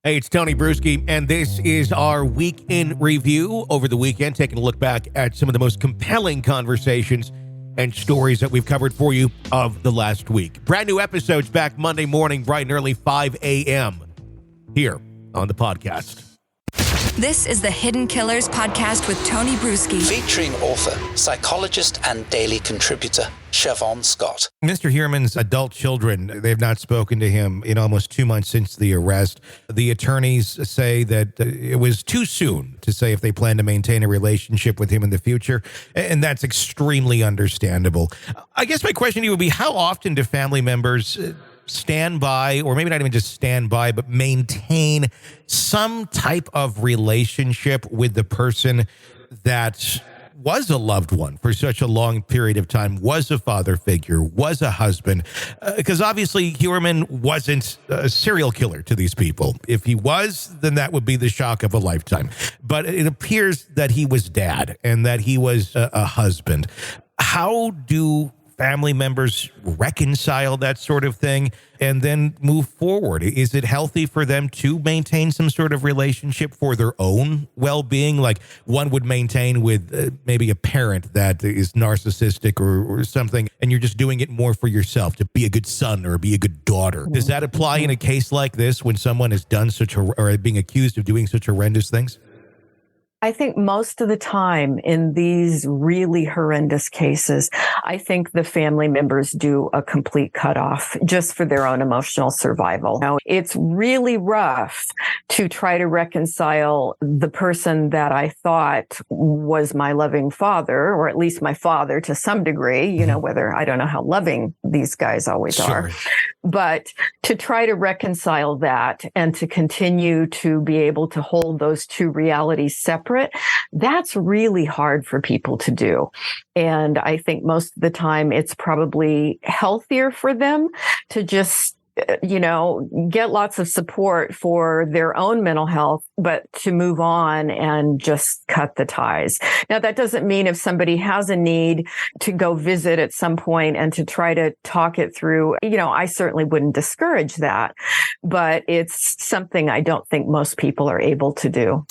Hey, it's Tony Brueski, and this is our week in review over the weekend, taking a look back at some of the most compelling conversations and stories that we've covered for you of the last week. Brand new episodes back Monday morning, bright and early, 5 a.m. here on the podcast. This is the Hidden Killers podcast with Tony Brueski. Featuring author, psychologist, and daily contributor, Siobhan Scott. Mr. Heuermann's adult children, they've not spoken to him in almost 2 months since the arrest. The attorneys say that it was too soon to say if they plan to maintain a relationship with him in the future, and that's extremely understandable. I guess my question to you would be, how often do family members stand by, or maybe not even just stand by, but maintain some type of relationship with the person that was a loved one for such a long period of time, was a father figure, was a husband? Because obviously Heuermann wasn't a serial killer to these people. If he was, then that would be the shock of a lifetime. But it appears that he was dad and that he was a husband. How do family members reconcile that sort of thing and then move forward? Is it healthy for them to maintain some sort of relationship for their own well-being, like one would maintain with maybe a parent that is narcissistic or something, and you're just doing it more for yourself to be a good son or be a good daughter? Does that apply in a case like this when someone has done such or being accused of doing such horrendous things? I think most of the time in these really horrendous cases, I think the family members do a complete cutoff just for their own emotional survival. Now, it's really rough to try to reconcile the person that I thought was my loving father, or at least my father to some degree, whether I don't know how loving these guys always are. But to try to reconcile that and to continue to be able to hold those two realities separate, that's really hard for people to do. And I think most of the time it's probably healthier for them to just get lots of support for their own mental health, but to move on and just cut the ties. Now, that doesn't mean if somebody has a need to go visit at some point and to try to talk it through, I certainly wouldn't discourage that, but it's something I don't think most people are able to do.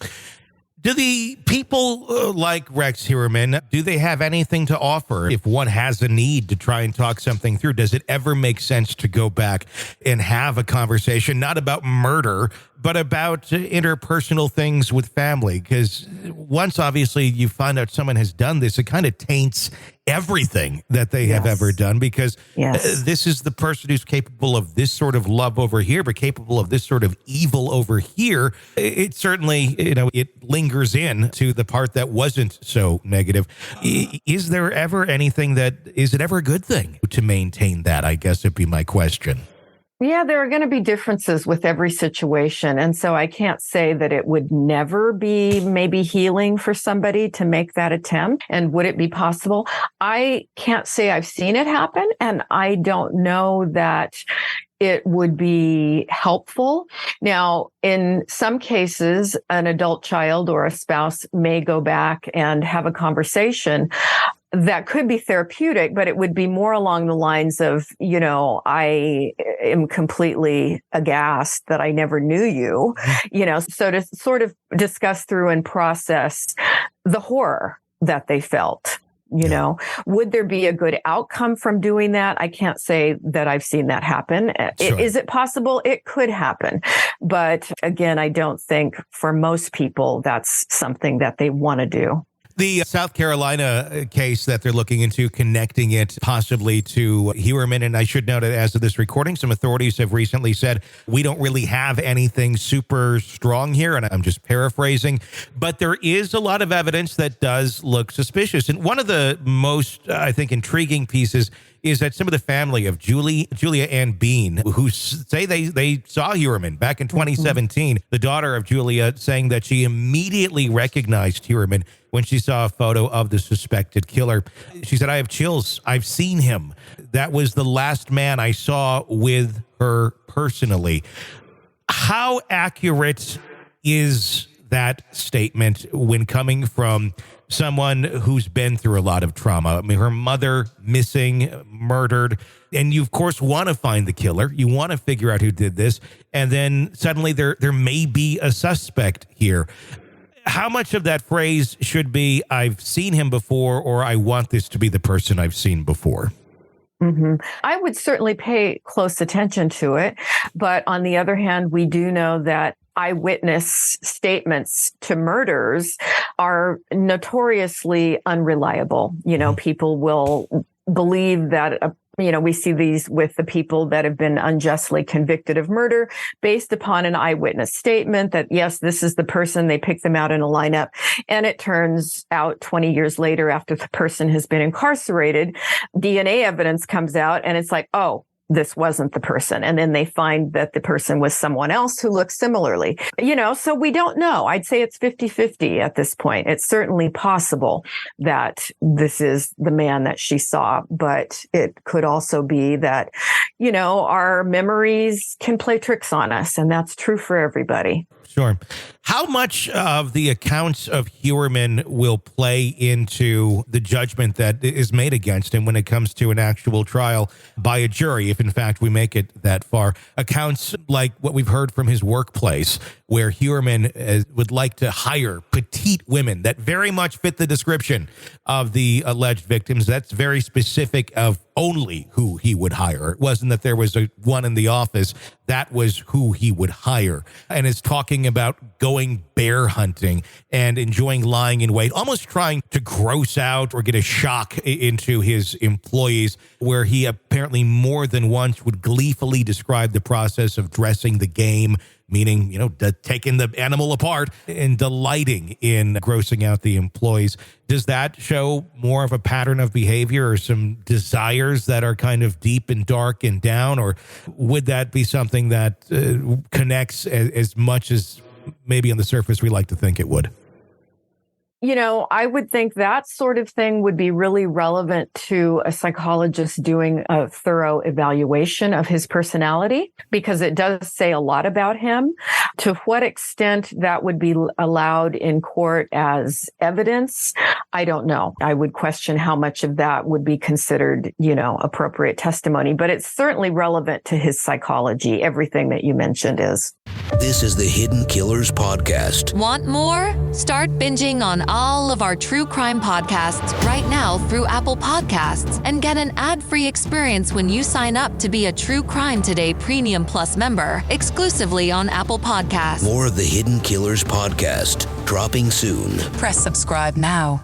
Do the people like Rex Heuermann, do they have anything to offer if one has a need to try and talk something through? Does it ever make sense to go back and have a conversation, not about murder, but about interpersonal things with family? Because once, obviously, you find out someone has done this, it kind of taints everything that they have ever done, because this is the person who's capable of this sort of love over here, but capable of this sort of evil over here. It certainly, it lingers in to the part that wasn't so negative. Is there ever anything is it ever a good thing to maintain that? I guess it'd be my question. Yeah, there are going to be differences with every situation. And so I can't say that it would never be maybe healing for somebody to make that attempt. And would it be possible? I can't say I've seen it happen. And I don't know that it would be helpful. Now, in some cases, an adult child or a spouse may go back and have a conversation that could be therapeutic, but it would be more along the lines of, I am completely aghast that I never knew you, so to sort of discuss through and process the horror that they felt. Would there be a good outcome from doing that? I can't say that I've seen that happen. Sure. Is it possible? It could happen. But again, I don't think for most people that's something that they want to do. The South Carolina case that they're looking into, connecting it possibly to Heuermann, and I should note that as of this recording, some authorities have recently said, we don't really have anything super strong here, and I'm just paraphrasing, but there is a lot of evidence that does look suspicious. And one of the most, I think, intriguing pieces is that some of the family of Julia Ann Bean, who say they saw Heuermann back in 2017, the daughter of Julia saying that she immediately recognized Heuermann when she saw a photo of the suspected killer. She said, I have chills. I've seen him. That was the last man I saw with her personally. How accurate is that statement when coming from someone who's been through a lot of trauma? I mean, her mother missing, murdered, and you, of course, want to find the killer. You want to figure out who did this, and then suddenly there may be a suspect here. How much of that phrase should be, I've seen him before, or I want this to be the person I've seen before? Mm-hmm. I would certainly pay close attention to it. But on the other hand, we do know that eyewitness statements to murders are notoriously unreliable. People will believe that we see these with the people that have been unjustly convicted of murder based upon an eyewitness statement that, yes, this is the person. They pick them out in a lineup. And it turns out 20 years later, after the person has been incarcerated, DNA evidence comes out and it's like, oh, this wasn't the person. And then they find that the person was someone else who looks similarly. So we don't know. I'd say it's 50-50 at this point. It's certainly possible that this is the man that she saw, but it could also be that, our memories can play tricks on us, and that's true for everybody. Sure. How much of the accounts of Heuermann will play into the judgment that is made against him when it comes to an actual trial by a jury, if in fact we make it that far? Accounts like what we've heard from his workplace, where Heuermann would like to hire petite women that very much fit the description of the alleged victims. That's very specific of only who he would hire. It wasn't that there was one in the office. That was who he would hire. And is talking about going bear hunting and enjoying lying in wait, almost trying to gross out or get a shock into his employees, where he apparently more than once would gleefully describe the process of dressing the game, meaning, taking the animal apart and delighting in grossing out the employees. Does that show more of a pattern of behavior or some desires that are kind of deep and dark and down? Or would that be something that connects as much as maybe on the surface we like to think it would? I would think that sort of thing would be really relevant to a psychologist doing a thorough evaluation of his personality, because it does say a lot about him. To what extent that would be allowed in court as evidence, I don't know. I would question how much of that would be considered, appropriate testimony, but it's certainly relevant to his psychology. Everything that you mentioned is. This is the Hidden Killers Podcast. Want more? Start binging on all of our true crime podcasts right now through Apple Podcasts, and get an ad-free experience when you sign up to be a True Crime Today Premium Plus member, exclusively on Apple Podcasts. More of the Hidden Killers Podcast, dropping soon. Press subscribe now.